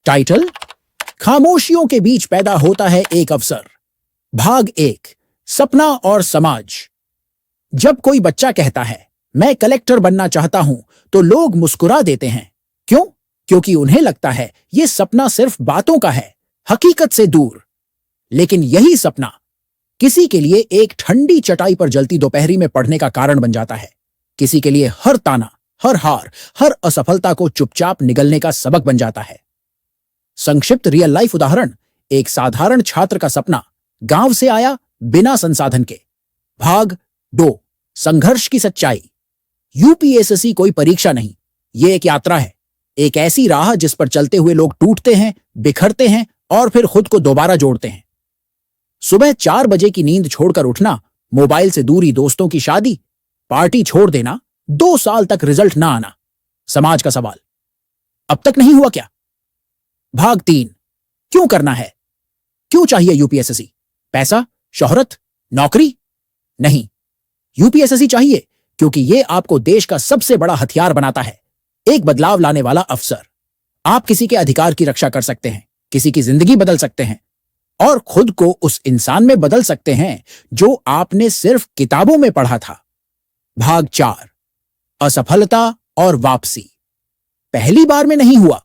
Title: खामोशियों के बीच पैदा होता है एक अवसर। भाग 1, सपना और समाज। जब कोई बच्चा कहता है मैं कलेक्टर बनना चाहता हूं तो लोग मुस्कुरा देते हैं। क्यों? क्योंकि उन्हें लगता है यह सपना सिर्फ बातों का है, हकीकत से दूर। लेकिन यही सपना किसी के लिए एक ठंडी चटाई पर जलती दोपहरी में पढ़ने का कारण बन जाता है। किसी के लिए हर ताना, हर हार, हर असफलता को चुपचाप निगलने का सबक बन जाता है। संक्षिप्त रियल लाइफ उदाहरण: एक साधारण छात्र का सपना गांव से आया बिना संसाधन के। भाग 2, संघर्ष की सच्चाई। यूपीएससी कोई परीक्षा नहीं, यह एक यात्रा है। एक ऐसी राह जिस पर चलते हुए लोग टूटते हैं, बिखरते हैं और फिर खुद को दोबारा जोड़ते हैं। सुबह 4 बजे की नींद छोड़कर उठना, मोबाइल से दूरी, दोस्तों की शादी, पार्टी छोड़ देना, 2 साल तक रिजल्ट ना आना। समाज का सवाल: अब तक नहीं हुआ क्या? भाग 3, क्यों करना है? क्यों चाहिए यूपीएससी? पैसा, शोहरत, नौकरी? नहीं, यूपीएससी चाहिए क्योंकि यह आपको देश का सबसे बड़ा हथियार बनाता है, एक बदलाव लाने वाला अफसर। आप किसी के अधिकार की रक्षा कर सकते हैं, किसी की जिंदगी बदल सकते हैं और खुद को उस इंसान में बदल सकते हैं जो आपने सिर्फ किताबों में पढ़ा था। भाग 4, असफलता और वापसी। पहली बार में नहीं हुआ,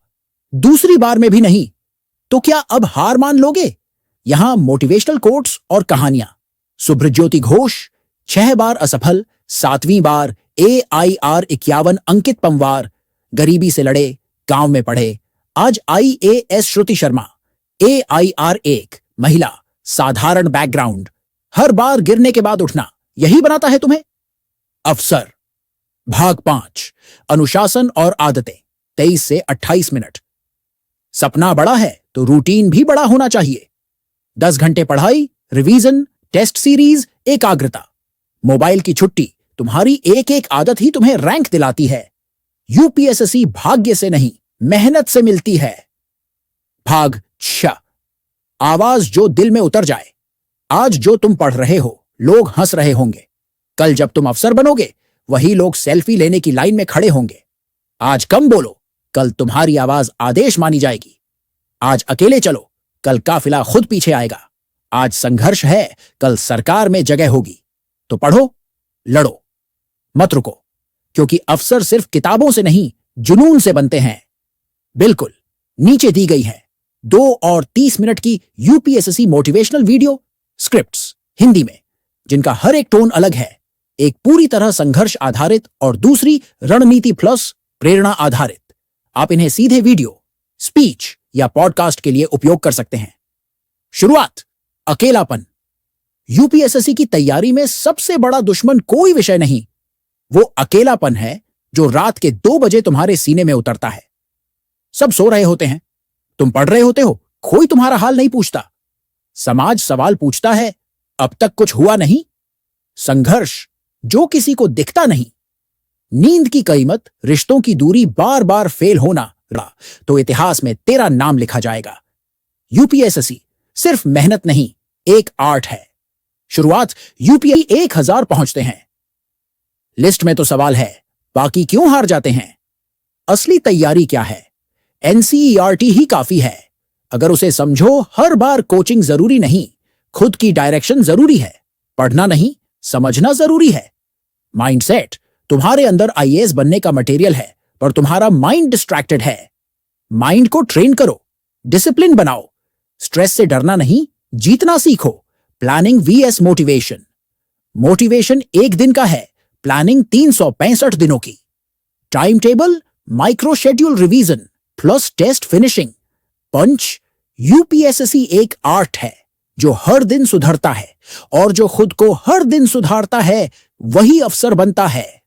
दूसरी बार में भी नहीं, तो क्या अब हार मान लोगे? यहां मोटिवेशनल कोट्स और कहानियां। सुभज्योति घोष, 6 बार असफल, 7वीं बार AIR 51 अंकित पंवार, गरीबी से लड़े, गांव में पढ़े, आज IAS श्रुति शर्मा, AIR 1 महिला, साधारण बैकग्राउंड, हर बार गिरने के बाद उठना, यही बनाता है तुम्हें अफसर। भाग 5, अनुशासन और आदतें, 23 से 28 मिनट। सपना बड़ा है तो रूटीन भी बड़ा होना चाहिए। 10 घंटे पढ़ाई, रिवीजन, टेस्ट सीरीज, एकाग्रता। मोबाइल की छुट्टी, तुम्हारी एक एक आदत ही तुम्हें रैंक दिलाती है। यूपीएससी भाग्य से नहीं, मेहनत से मिलती है। भाग 6, आवाज जो दिल में उतर जाए। आज जो तुम पढ़ रहे हो, लोग हंस रहे होंगे। कल जब तुम अफसर बनोगे, वही लोग सेल्फी लेने की लाइन में खड़े होंगे। आज कम बोलो, कल तुम्हारी आवाज आदेश मानी जाएगी। आज अकेले चलो, कल काफिला खुद पीछे आएगा। आज संघर्ष है, कल सरकार में जगह होगी। तो पढ़ो, लड़ो, मत रुको, क्योंकि अफसर सिर्फ किताबों से नहीं, जुनून से बनते हैं। बिल्कुल नीचे दी गई है 2 और 30 मिनट की UPSC motivational video scripts Hindi में, जिनका हर एक टोन अलग है। एक पूरी तरह संघर्ष आधारित और दूसरी रणनीति प्लस प्रेरणा आधारित। आप इन्हें सीधे वीडियो, स्पीच या पॉडकास्ट के लिए उपयोग कर सकते हैं। शुरुआत: अकेलापन। यूपीएससी की तैयारी में सबसे बड़ा दुश्मन कोई विषय नहीं, वो अकेलापन है जो रात के 2 बजे तुम्हारे सीने में उतरता है। सब सो रहे होते हैं, तुम पढ़ रहे होते हो, कोई तुम्हारा हाल नहीं पूछता। समाज सवाल पूछता है, अब तक कुछ हुआ नहीं? संघर्ष जो किसी को दिखता नहीं। नींद की कीमत, रिश्तों की दूरी, बार बार फेल होना, तो इतिहास में तेरा नाम लिखा जाएगा। यूपीएससी सिर्फ मेहनत नहीं, एक आर्ट है। शुरुआत यूपीएससी 1000 पहुंचते हैं। लिस्ट में तो सवाल है, बाकी क्यों हार जाते हैं? असली तैयारी क्या है? NCERT ही काफी है। अगर उसे समझो, हर बार कोचिंग जरूरी नहीं, खुद की डायरेक्शन जरूरी है। पढ़ना नहीं, समझना जरूरी है। माइंडसेट: तुम्हारे अंदर IAS बनने का मटेरियल है, पर तुम्हारा माइंड डिस्ट्रैक्टेड है। माइंड को ट्रेन करो, डिसिप्लिन बनाओ। स्ट्रेस से डरना नहीं, जीतना सीखो। Planning VS motivation. मोटिवेशन 1 दिन का है, प्लानिंग 365 दिनों की। Time table, micro schedule, revision plus test finishing. Punch: UPSC एक आर्ट है जो हर दिन सुधरता है, और जो खुद को हर दिन सुधारता है वही अफसर बनता है।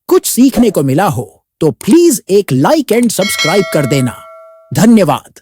कुछ सीखने को मिला हो तो प्लीज एक लाइक एंड सब्सक्राइब कर देना। धन्यवाद।